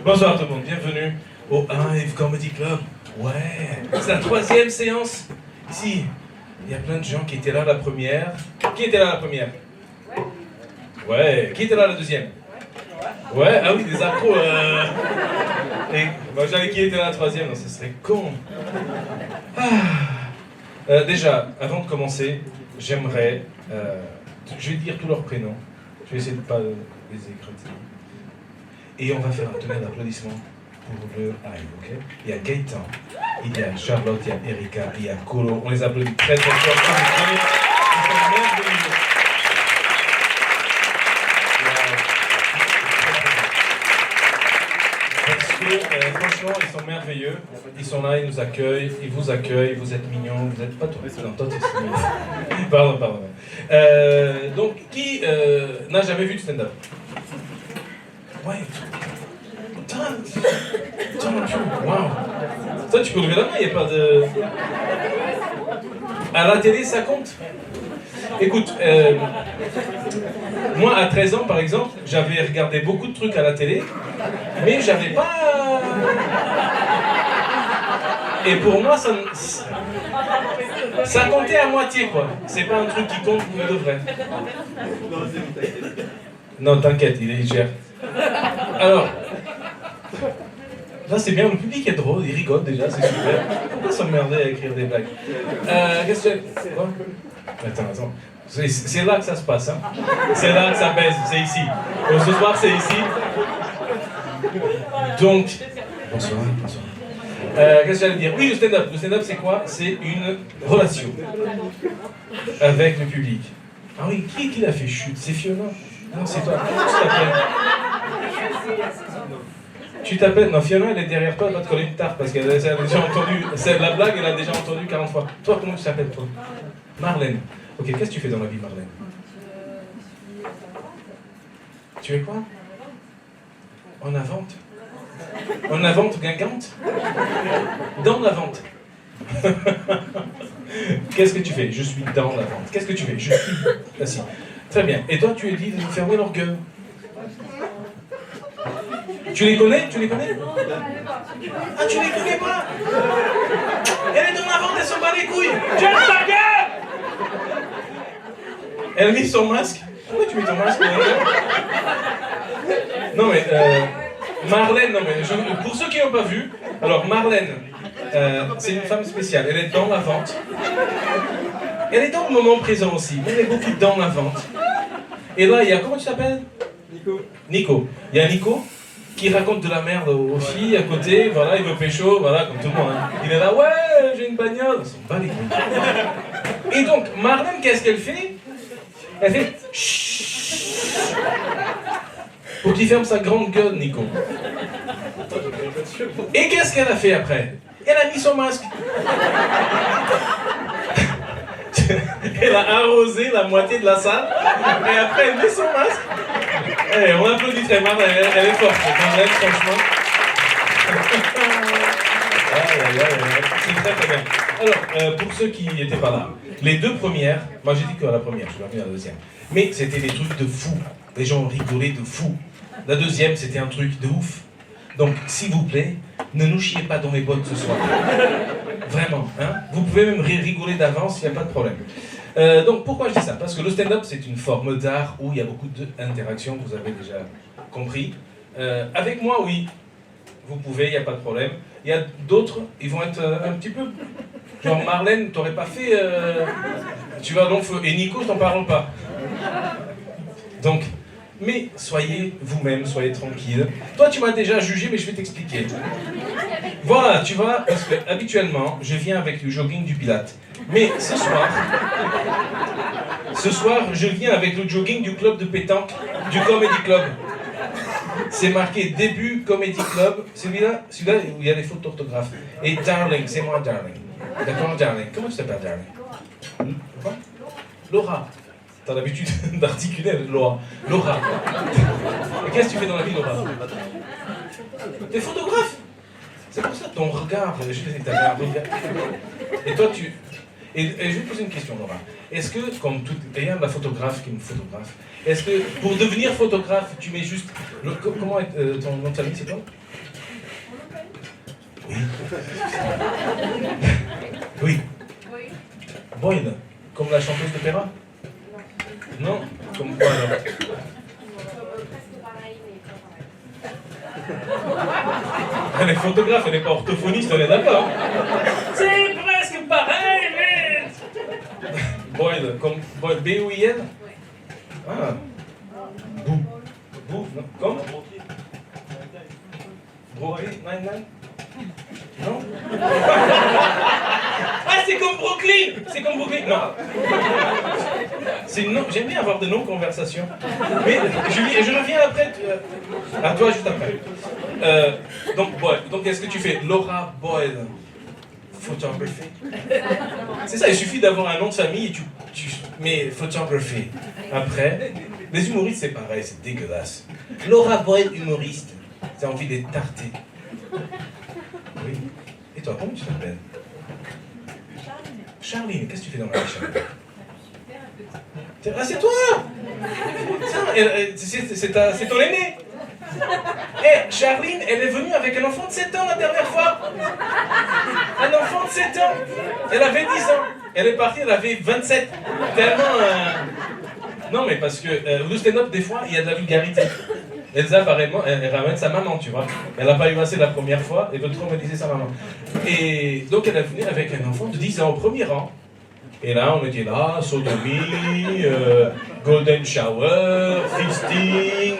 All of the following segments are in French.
Bonsoir tout le monde, bienvenue au Hive Comedy Club. Ouais, c'est la 3e séance. Ici, il y a plein de gens qui étaient là la première. Qui était là la première? Ouais, qui était là la deuxième? Ouais, ah oui, des accros. Et moi j'avais qui était là la 3e, non, ce serait con. Déjà, avant de commencer, j'aimerais. Je vais dire tous leurs prénoms. Je vais essayer de ne pas les écraser. Et on va faire un tonnerre d'applaudissements pour le Hive, ok? Il y a Gaëtan, il y a Charlotte, il y a Erika, il y a Colo. On les applaudit très très fort. Ils sont merveilleux. Parce que franchement, ils sont merveilleux. Ils sont là, ils nous accueillent, ils vous accueillent, vous êtes mignons, vous êtes pas toi. Non, toi tu es mignon. Pardon. Donc, qui n'a jamais vu de stand-up? Ouais. Waouh. Ça, tu peux lever la main, il n'y a pas de... À la télé, ça compte. Écoute, moi, à 13 ans, par exemple, j'avais regardé beaucoup de trucs à la télé, mais j'avais pas... Et pour moi, ça comptait à moitié, quoi. C'est pas un truc qui compte pour de vrai. Non, t'inquiète, il gère. Alors, là c'est bien, le public est drôle, il rigole déjà, c'est super. Pourquoi s'emmerder à écrire des blagues? Qu'est-ce que c'est? Quoi? Attends. C'est là que ça se passe, hein. C'est là que ça baise, c'est ici. Donc, ce soir c'est ici. Donc, bonsoir. Qu'est-ce que j'allais dire? Oui, le stand-up. Le stand-up c'est quoi? C'est une relation avec le public. Ah oui, qui l'a fait chute? C'est Fiona? Non, c'est toi. Tu t'appelles... Non, Fiona, elle est derrière toi, elle va te coller une tarte parce qu'elle a déjà entendu... La blague, elle a déjà entendu 40 fois. Toi, comment tu t'appelles, toi? Marlène. Ok, qu'est-ce que tu fais dans la vie, Marlène? Tu es quoi? En vente? En vente guingante? Dans la vente. Qu'est-ce que tu fais? Je suis dans la vente. Qu'est-ce que tu fais? Je suis assis. Très bien. Et toi, tu es dit de nous fermer leur gueule. Tu les connais? Ah, tu les connais pas? Elle est dans la vente, elle s'en bat les couilles. Tiens ta gueule! Elle a mis son masque. Pourquoi tu mets ton masque? Non mais, Marlène, non mais, pour ceux qui n'ont pas vu, alors Marlène, c'est une femme spéciale. Elle est dans la vente. Elle est dans le moment présent aussi. Elle est beaucoup dans la vente. Et là, il y a... Comment tu t'appelles? Nico. Il y a Nico qui raconte de la merde aux filles à côté. Voilà, il veut pécho, voilà, comme tout le monde. Hein. Il est là, ouais, j'ai une bagnole. Ils sont pas les couilles. Et donc, Marlène, qu'est-ce qu'elle fait? Elle fait... Chut. Pour qu'il ferme sa grande gueule, Nico. Et qu'est-ce qu'elle a fait après? Elle a mis son masque. Elle a arrosé la moitié de la salle, et après elle met son masque. Et on applaudit très mal, elle est forte, Marlène, franchement. C'est très très bien. Alors, pour ceux qui n'étaient pas là, les deux premières, moi j'ai dit que la première, je vais revenir à la deuxième, mais c'était des trucs de fou. Les gens ont rigolé de fou. La deuxième, c'était un truc de ouf. Donc, s'il vous plaît, ne nous chiez pas dans les bottes ce soir. Vraiment, hein? Vous pouvez même rigoler d'avance, il n'y a pas de problème. Donc, pourquoi je dis ça? Parce que le stand-up, c'est une forme d'art où il y a beaucoup d'interactions, vous avez déjà compris. Avec moi, oui, vous pouvez, il n'y a pas de problème. Il y a d'autres, ils vont être un petit peu... Genre, Marlène, t'aurais pas fait... Tu vas donc... Et Nico, je t'en parle pas. Donc... Mais soyez vous-même, soyez tranquille. Toi, tu m'as déjà jugé, mais je vais t'expliquer. Voilà, tu vois, parce que habituellement, je viens avec le jogging du Pilate. Mais ce soir, je viens avec le jogging du club de pétanque, du Comedy Club. C'est marqué début Comedy Club. Celui-là où il y a des fautes d'orthographe. Et Darling, c'est moi Darling. D'accord, Darling. Comment tu t'appelles, Darling? Quoi? Laura. T'as l'habitude d'articuler avec Laura. Laura. Et qu'est-ce que tu fais dans la vie, Laura? T'es photographe? C'est pour ça ton regard, je sais que t'avais un regard. Et toi, Et je vais te poser une question, Laura. Est-ce que, comme tout, il y a la photographe qui me photographe, est-ce que pour devenir photographe, tu mets juste... comment est ton nom de famille, c'est quoi? Oui. Oui. Boyle, comme la chanteuse d'opéra? Non. Comme quoi alors? Elle est photographe, elle n'est pas orthophoniste, on est d'accord. C'est presque pareil, mais... Boyle, comme Boyle, B-O-I-L? Ah. Bou. Bou, non? Comme? Brooklyn Nine-Nine? Non? Ah, c'est comme Brooklyn! C'est comme Brooklyn! Non. J'aime bien avoir de non-conversations. Mais Julie, je reviens après. À toi, juste après. Donc qu'est-ce que tu fais? Laura Boyle. Photography. C'est ça, il suffit d'avoir un nom de famille et tu mets photography. Après, les humoristes, c'est pareil, c'est dégueulasse. Laura Boyle, humoriste. T'as envie d'être tarté. Oui. Et toi, comment tu t'appelles? Charline, qu'est-ce que tu fais dans la vie, Charline? Assieds-toi! C'est ton aîné! Eh, Charline, elle est venue avec un enfant de 7 ans la dernière fois! Un enfant de 7 ans! Elle avait 10 ans! Elle est partie, elle avait 27. Tellement... Non, mais parce que le stand-up, des fois, il y a de la vulgarité. Elsa, apparemment, elle ramène sa maman, tu vois. Elle n'a pas eu assez la première fois, et veut traumatiser sa maman. Et donc, elle est venue avec un enfant de 10 ans au premier rang. Et là, on était là, sodomie, golden shower, fisting.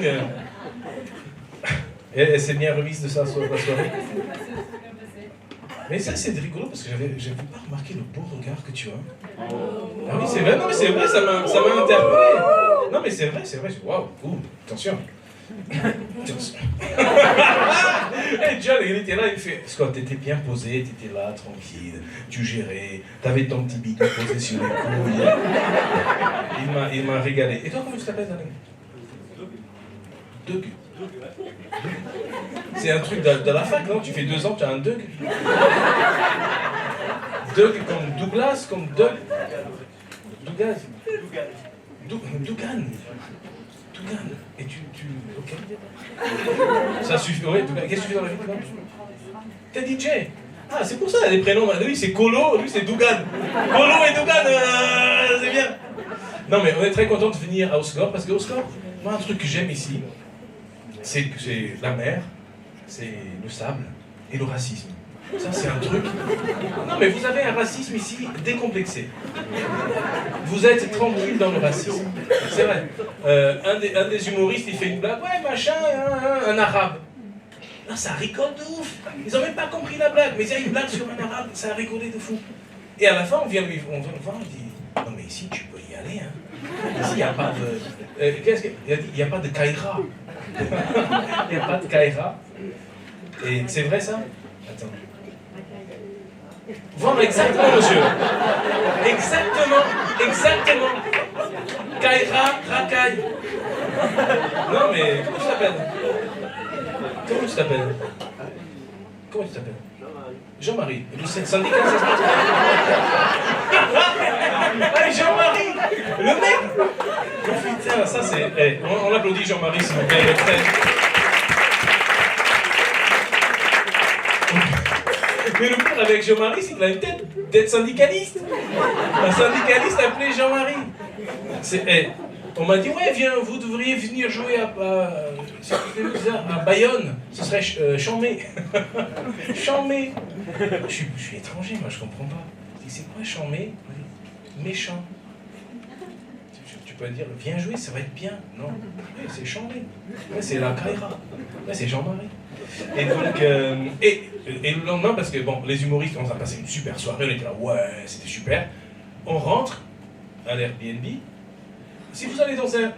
Elle s'est bien remise de ça sur la soirée. Mais ça, c'est rigolo parce que j'avais pas remarqué le beau regard que tu as. Ah oui, c'est vrai, non, mais c'est vrai, ça m'a interpellé. Non, mais c'est vrai. Waouh, attention. Hey, John, il était là, il fait Scott, t'étais bien posé, t'étais là, tranquille, tu gérais, t'avais ton petit bidon posé sur les couilles. Il m'a régalé. Et toi, comment tu t'appelles, Alain? Doug. C'est un truc de la fac, non? Tu fais 2 ans, tu as un Doug. Doug comme Douglas, comme Doug. Douglas. Dougan. Et tu... Ok. Ça suffit. Ouais, qu'est-ce que tu fais dans la vie? T'es DJ. Ah, c'est pour ça, il y a des prénoms. Lui, c'est Colo, lui, c'est Dougan. Colo et Dougan, c'est bien. Non, mais on est très content de venir à Osgore, parce que Osgore, moi, un truc que j'aime ici, c'est la mer, c'est le sable et le racisme. Ça, c'est un truc... Non, mais vous avez un racisme ici décomplexé. Vous êtes tranquille dans le racisme. C'est vrai. Un des humoristes, il fait une blague. Ouais, machin, un arabe. Là, ça rigole de ouf. Ils n'ont même pas compris la blague. Mais il y a une blague sur un arabe, ça a rigolé de fou. Et à la fin, on vient le voir, on dit... Non, mais ici, tu peux y aller, hein. Ici, il n'y a pas de... qu'est-ce qu'il a dit? Il n'y a pas de Kaira. Il n'y a pas de Kaira. Et c'est vrai, ça? Attends. Voilà, exactement, monsieur. Exactement. Kaira, racaille. Non, mais comment tu t'appelles? Comment tu t'appelles? Jean-Marie. Le syndicat, c'est ça? Ah, Jean-Marie! Le mec! Putain, ça c'est... Hey, on applaudit Jean-Marie, s'il vous plaît. Mais le pire avec Jean-Marie, c'est qu'il a une tête d'être syndicaliste. Un syndicaliste appelé Jean-Marie. On m'a dit, ouais, viens, vous devriez venir jouer à Bayonne. Ce serait Chambé. Chambé. Je suis étranger, moi, je comprends pas. Je dis, c'est quoi Chambé? Méchant. Tu peux dire, viens jouer, ça va être bien. Non, ouais, c'est Chambé. Ouais, c'est la Kaira. Ouais, c'est Jean-Marie. Et donc, et le lendemain, parce que bon, les humoristes, on a passé une super soirée, on était là, ouais, c'était super. On rentre à l'Airbnb. Si vous allez dans un...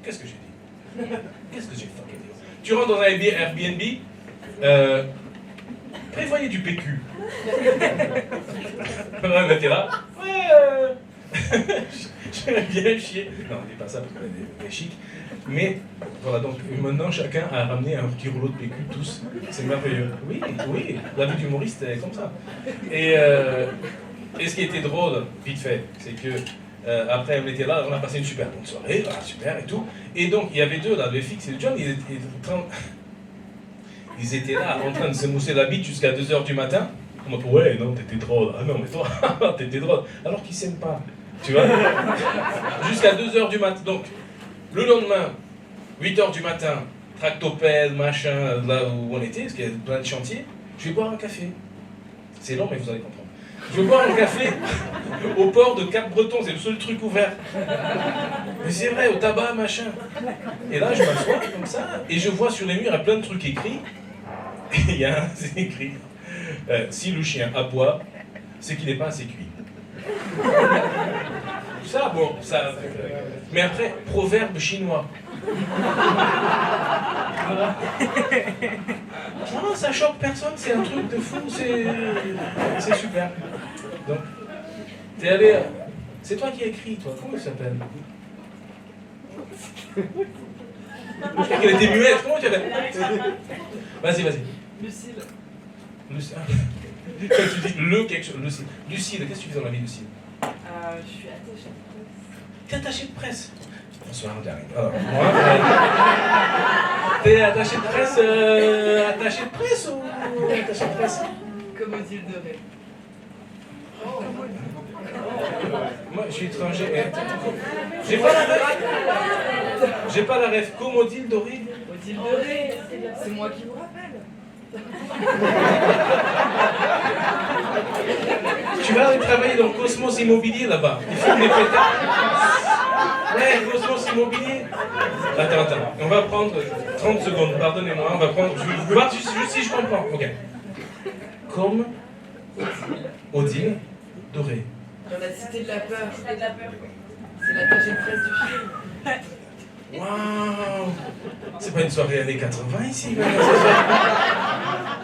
Qu'est-ce que j'ai dit? Qu'est-ce que j'ai fucking dit? Tu rentres dans un Airbnb, prévoyez du PQ. On était là, ouais, j'aime bien chier. Non, on dit pas ça parce qu'on est chic. Mais voilà, donc maintenant chacun a ramené un petit rouleau de PQ, tous. C'est merveilleux. Oui, la vie d'humoriste est comme ça. Et Et ce qui était drôle, vite fait, c'est que après on était là, on a passé une super bonne soirée, super et tout. Et donc il y avait deux là, le FX et le John, ils étaient là en train de se mousser la bite jusqu'à 2h du matin. On m'a dit, ouais, non, t'étais drôle. Ah non, mais toi, t'étais drôle. Alors qu'ils s'aiment pas, tu vois. Jusqu'à 2h du matin. Donc, le lendemain, 8h du matin, tractopelle, machin, là où on était, parce qu'il y a plein de chantiers, je vais boire un café. C'est long, mais vous allez comprendre. Je vais boire un café au port de Cap-Breton, c'est le seul truc ouvert. Mais c'est vrai, au tabac, machin. Et là, je m'assois comme ça, et je vois sur les murs, il y a plein de trucs écrits. Et il y a un, c'est écrit, si le chien aboie, c'est qu'il n'est pas assez cuit. Ça, bon, ça... Mais après, proverbe chinois. Non, ça choque personne, c'est un truc de fou, c'est super. Donc, t'es allé... C'est toi qui as écrit, toi, comment il s'appelle? Je crois qu'elle était muette, comment tu appelles? Vas-y. Lucille. Lucille. Quand tu dis le quelque chose, Lucille. Lucille, qu'est-ce que tu fais dans la vie, Lucille? Je suis attachée de presse. T'es attachée de presse? Bonsoir, j'arrive. Alors, moi, t'es attaché de presse, attaché de presse ou attaché de presse? Commodile doré. Moi, je suis étranger. J'ai pas la ref. J'ai pas la ref. Commodile doré. Commodile doré. C'est moi qui vous rappelle. Tu vas aller travailler dans Cosmos Immobilier là-bas. Ils font des pétards. Ouais, Cosmos Immobilier. Attends. On va prendre 30 secondes. Pardonnez-moi. On va prendre. Je vais voir juste si je comprends. Ok. Comme Odile doré. Dans la cité de la peur. C'est l'attaché de presse du film. Waouh! C'est pas une soirée années 80 ici,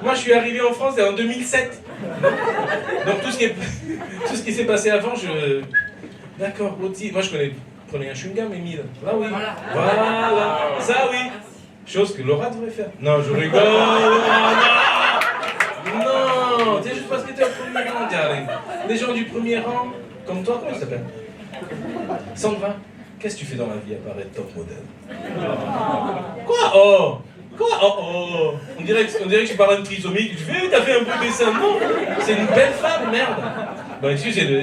Moi je suis arrivé en France en 2007. Donc tout ce qui s'est passé avant, je... D'accord, Odile. Moi je prenais un chewing-gum, Émile. Là oui. Voilà. Ça oui. Chose que Laura devrait faire. Non, je rigole. Non, c'est juste parce que t'es au premier rang, darling. Les gens du premier rang, comme toi, comment ça s'appelle? Sandra, qu'est-ce que tu fais dans la vie à part être top modèle? Quoi? Oh! On dirait que je parle d'une trisomie. Je fais, t'as fait un beau dessin. Non, c'est une belle femme, merde. Bon, excusez-le.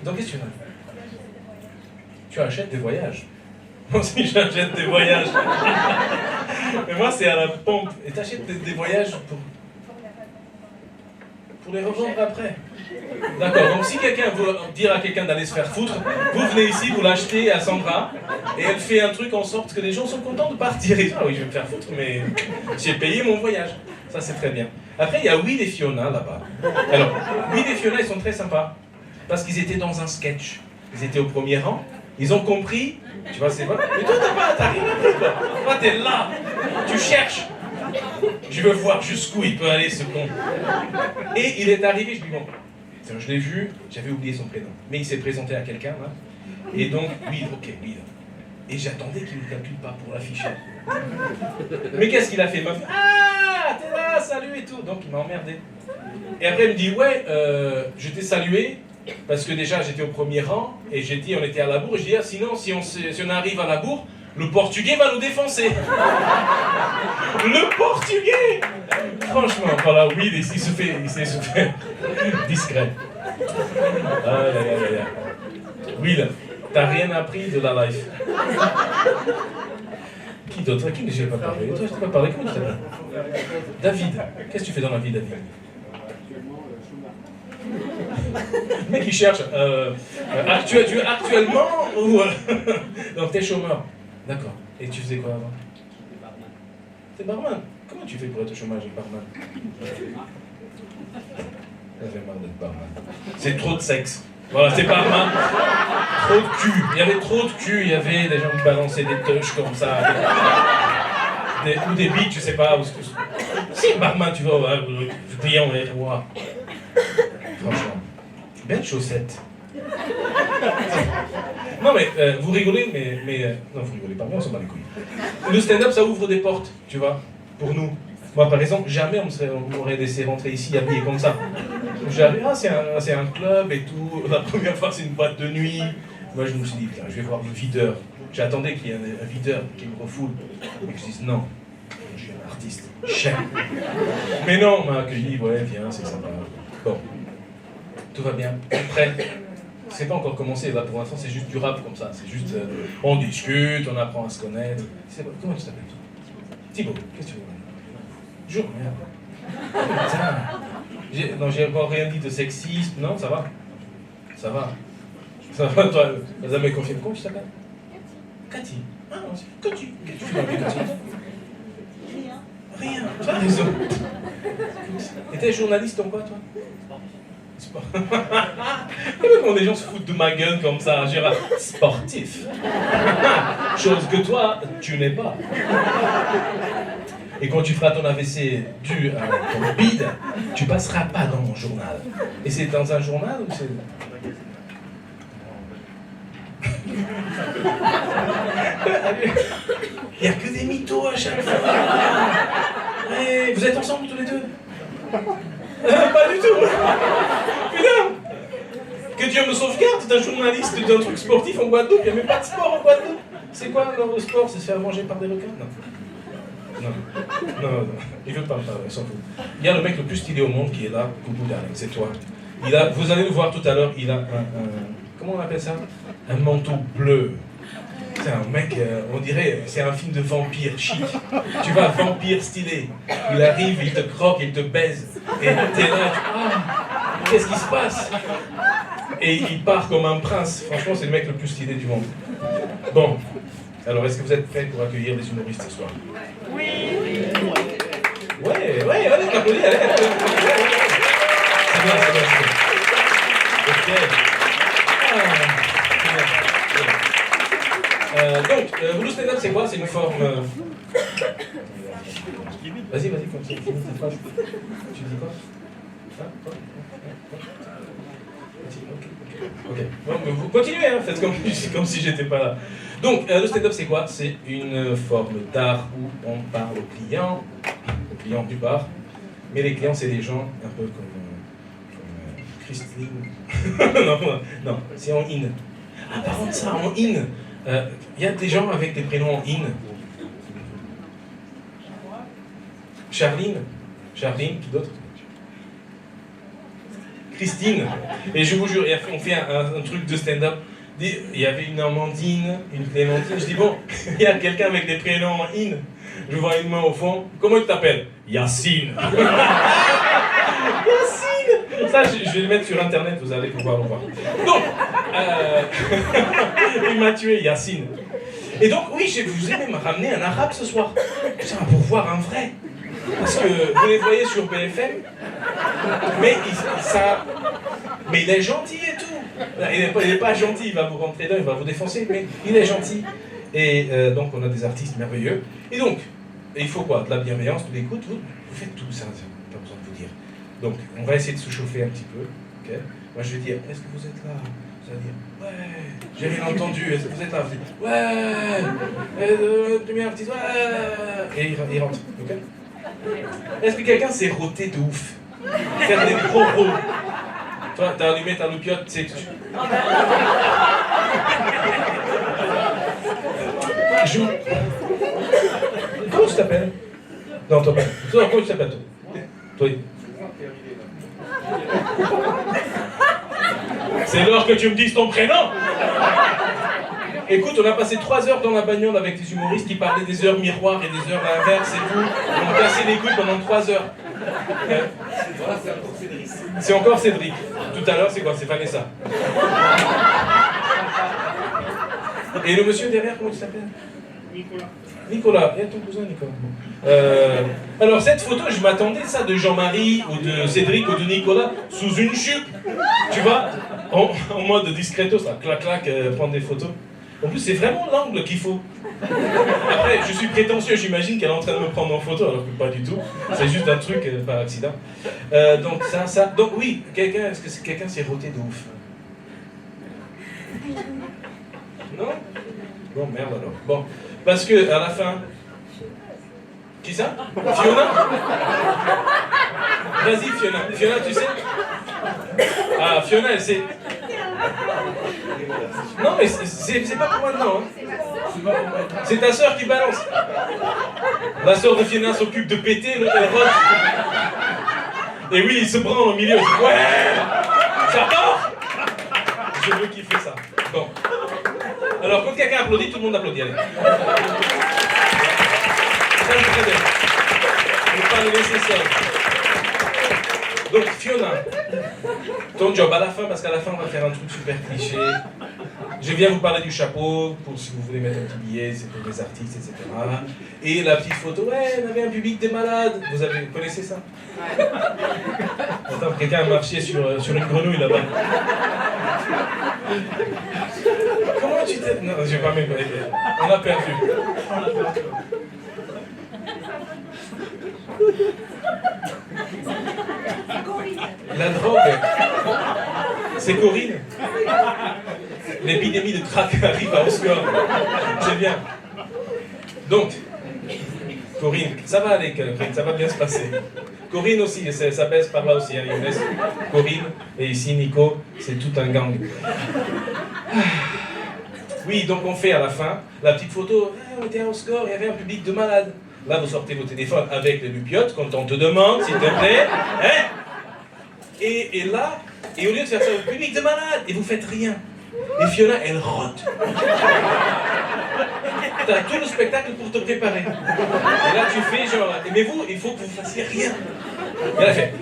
Donc, qu'est-ce que tu fais? Tu achètes des voyages. Moi aussi, j'achète des voyages. Mais moi, c'est à la pompe. Et t'achètes des voyages pour les revendre après. D'accord, donc si quelqu'un veut dire à quelqu'un d'aller se faire foutre, vous venez ici, vous l'achetez à Sandra, et elle fait un truc en sorte que les gens sont contents de partir. Et disent, ah oui, je vais me faire foutre, mais j'ai payé mon voyage. Ça, c'est très bien. Après, il y a Will et Fiona là-bas. Alors, Will et Fiona, ils sont très sympas, parce qu'ils étaient dans un sketch. Ils étaient au premier rang, ils ont compris, tu vois, c'est pas... Mais toi, t'as rien appris, quoi. Toi, t'es là, tu cherches. Je veux voir jusqu'où il peut aller, ce con. Et il est arrivé, je dis, bon, je l'ai vu, j'avais oublié son prénom, mais il s'est présenté à quelqu'un, là, et donc, Will. Et j'attendais qu'il ne me calcule pas pour l'afficher. Mais qu'est-ce qu'il a fait? Il m'a fait, ah, t'es là, salut et tout. Donc il m'a emmerdé. Et après il me dit, ouais, je t'ai salué, parce que déjà j'étais au premier rang, et j'ai dit, on était à la bourre, et je dis, ah, sinon, si on arrive à la bourre, le Portugais va nous défoncer. Le Portugais. Franchement, voilà, oui, il s'est se fait discret. Will, t'as rien appris de la life. Qui d'autre? Qui ne j'ai pas parlé? Toi, je t'ai pas parlé. Comment tu t'appelles? David. Qu'est-ce que tu fais dans la vie, David? Le mec, il cherche. Actuellement ou... Donc, t'es chômeur. D'accord. Et tu faisais quoi avant? T'es barman. Comment tu fais pour être au chômage, barman? J'avais marre d'être barman. C'est trop de sexe. Voilà, c'est barman. Trop de cul. Il y avait trop de cul. Il y avait des gens qui balançaient des touches comme ça. Ou des bites, je sais pas. Si, barman, tu vois, le client est roi. Franchement. Belle chaussette. Non mais vous rigolez, mais non, vous rigolez pas, mais on s'en bat les couilles. Le stand-up, ça ouvre des portes, tu vois, pour nous. Moi, par exemple, jamais on m'aurait laissé rentrer ici habillé comme ça. J'arrive, ah, c'est un club et tout. La première fois, c'est une boîte de nuit. Moi, je me suis dit, putain, je vais voir le videur. J'attendais qu'il y ait un videur qui me refoule. Et que je dise, non, je suis un artiste, chef. Mais non, on m'a accueilli, ouais, viens, c'est sympa. Bon, tout va bien. Après, c'est pas encore commencé, là, pour l'instant, c'est juste du rap comme ça. C'est juste, on discute, on apprend à se connaître. Comment tu t'appelles, toi? Thibaut, qu'est-ce que tu veux? Jour, merde. Putain. Non, j'ai encore rien dit de sexisme, non, ça va. Ça va. Ça va, toi, t'as jamais confié. Comment tu t'appelles? Cathy. Ah, Cathy. Qu'est-ce que tu fais dans la vie, Cathy? Rien. Tu as raison. Et t'es journaliste en quoi, toi? Sport. Comment des gens se foutent de ma gueule comme ça, Gérard? Sportif. Chose que toi, tu n'es pas. Et quand tu feras ton AVC dû à ton bide, tu passeras pas dans mon journal. Et c'est dans un journal ou c'est... Il n'y a que des mythos à chaque fois. Ouais, vous êtes ensemble tous les deux? Pas du tout. Putain. Que Dieu me sauvegarde d'un journaliste d'un truc sportif en Guadeloupe. Il n'y a même pas de sport en Guadeloupe. C'est quoi alors le sport? C'est se faire manger par des requins? Non. Il veut pas me parler, il s'en fout. Il y a le mec le plus stylé au monde qui est là, Coucou Darling, c'est toi. Vous allez le voir tout à l'heure, il a comment on appelle ça? Un manteau bleu. C'est un mec, on dirait, c'est un film de vampire chic. Tu vois, vampire stylé. Il arrive, il te croque, il te baise. Et t'es là, qu'est-ce qui se passe? Et il part comme un prince. Franchement, c'est le mec le plus stylé du monde. Bon, alors est-ce que vous êtes prêts pour accueillir les humoristes ce soir? Oui. Ouais, allez, applaudissez, allez. C'est bien. Ok. Donc, le stand-up, c'est quoi? C'est une forme... Vas-y, comme ça, finis ta phrase. Tu dis quoi? Ok. Bon, mais vous continuez, hein, faites comme si j'étais pas là. Donc, le stand-up, c'est quoi? C'est une forme d'art où on parle aux clients du bar. Mais les clients, c'est des gens un peu comme Christine. non, c'est en in. Ah, par contre, ça, en in. Il y a des gens avec des prénoms en in. Charline, qui d'autre? Christine. Et je vous jure, on fait un truc de stand-up. Il y avait une Amandine, une Clémentine. Je dis, bon, il y a quelqu'un avec des prénoms en in. Je vois une main au fond. Comment tu t'appelles? Yacine. Yacine. Ça, je vais le mettre sur internet, vous allez pouvoir le voir. Donc, il m'a tué, Yacine. Et donc, oui, je vous ai même ramené un arabe ce soir. Putain, pour voir un vrai. Parce que vous les voyez sur BFM, mais il est gentil et tout. Il n'est pas gentil, il va vous rentrer dedans, il va vous défoncer, mais il est gentil. Et donc on a des artistes merveilleux. Et donc, il faut quoi? De la bienveillance, de l'écoute, vous faites tout ça, pas besoin de vous dire. Donc, on va essayer de se chauffer un petit peu. Okay. Moi je vais dire, est-ce que vous êtes là? Vous allez dire, ouais, j'ai rien entendu, est-ce que vous êtes là? Vous dites, ouais, premier artiste, ouais. Et il rentre, ok? Est-ce que quelqu'un s'est roté de ouf? Faire des gros rots. Toi, t'as allumé ta loupiote, c'est... Comment tu t'appelles? Non, toi pas. Toi, comment tu t'appelles, toi? C'est l'heure que tu me dises ton prénom. Écoute, on a passé 3 heures dans la bagnole avec des humoristes qui parlaient des heures miroirs et des heures inverses et tout. On a cassé les couilles pendant 3 heures. C'est encore Cédric. Tout à l'heure, c'est quoi? C'est Vanessa. Et le monsieur derrière, comment tu t'appelles? Nicolas. Et ton cousin Nicolas. Alors cette photo, je m'attendais ça de Jean-Marie ou de Cédric ou de Nicolas sous une jupe. Tu vois, en mode discretos, ça, clac, prendre des photos. En plus, c'est vraiment l'angle qu'il faut. Après, je suis prétentieux, j'imagine qu'elle est en train de me prendre en photo, alors que pas du tout. C'est juste un truc par accident. Donc ça. Donc oui, est-ce que quelqu'un s'est roté de ouf? Non? Bon, merde alors. Bon, parce que à la fin... Qui ça? Fiona? Vas-y Fiona. Fiona, tu sais? Ah, Fiona, elle sait. Non, mais c'est pas pour maintenant. Hein. C'est ta sœur qui balance. La sœur de Fiona s'occupe de péter, l'autre elle rote. Et oui, il se branle au milieu. Ouais, ça part. Je veux kiffer ça. Bon. Alors, quand quelqu'un applaudit, tout le monde applaudit. Allez. Ça, c'est très bien. Ne pas le laisser seul. Donc, Fiona, ton job à la fin, parce qu'à la fin, on va faire un truc super cliché. Je viens vous parler du chapeau, pour si vous voulez mettre un petit billet, c'est pour les artistes, etc. Et la petite photo, ouais, on avait un public de malades. Vous connaissez ça? Ouais. Attends, quelqu'un a marché sur une grenouille là-bas. Comment tu t'es... Non, j'ai pas même... On a perdu. La drogue, c'est Corinne. L'épidémie de crack arrive à Oscar. C'est bien. Donc, Corinne, ça va aller, Corinne, ça va bien se passer. Corinne aussi, ça baisse par là aussi, hein, Younes. Corinne, et ici Nico, c'est tout un gang. Oui, donc on fait à la fin la petite photo. Ah, on était à Oscar, il y avait un public de malades. Là, vous sortez vos téléphones avec les lupiotes, quand on te demande, s'il te plaît. Hein? Et là, et au lieu de faire ça au public de malades, et vous faites rien. Et Fiona, elle rote. T'as tout le spectacle pour te préparer. Et là, tu fais genre... Mais vous, il faut que vous fassiez rien. Et elle a fait...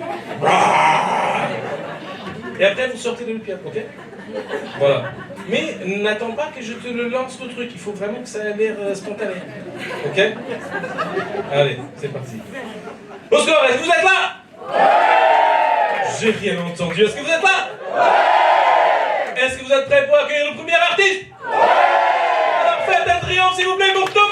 Et après, vous sortez de lupiote, ok? Voilà. Mais n'attends pas que je te le lance le truc. Il faut vraiment que ça ait l'air spontané. Ok? Allez, c'est parti. Au score, est-ce que vous êtes là? J'ai rien entendu. Est-ce que vous êtes là? Est-ce que vous êtes prêts pour accueillir le premier artiste? Alors faites un triomphe s'il vous plaît pour Thomas!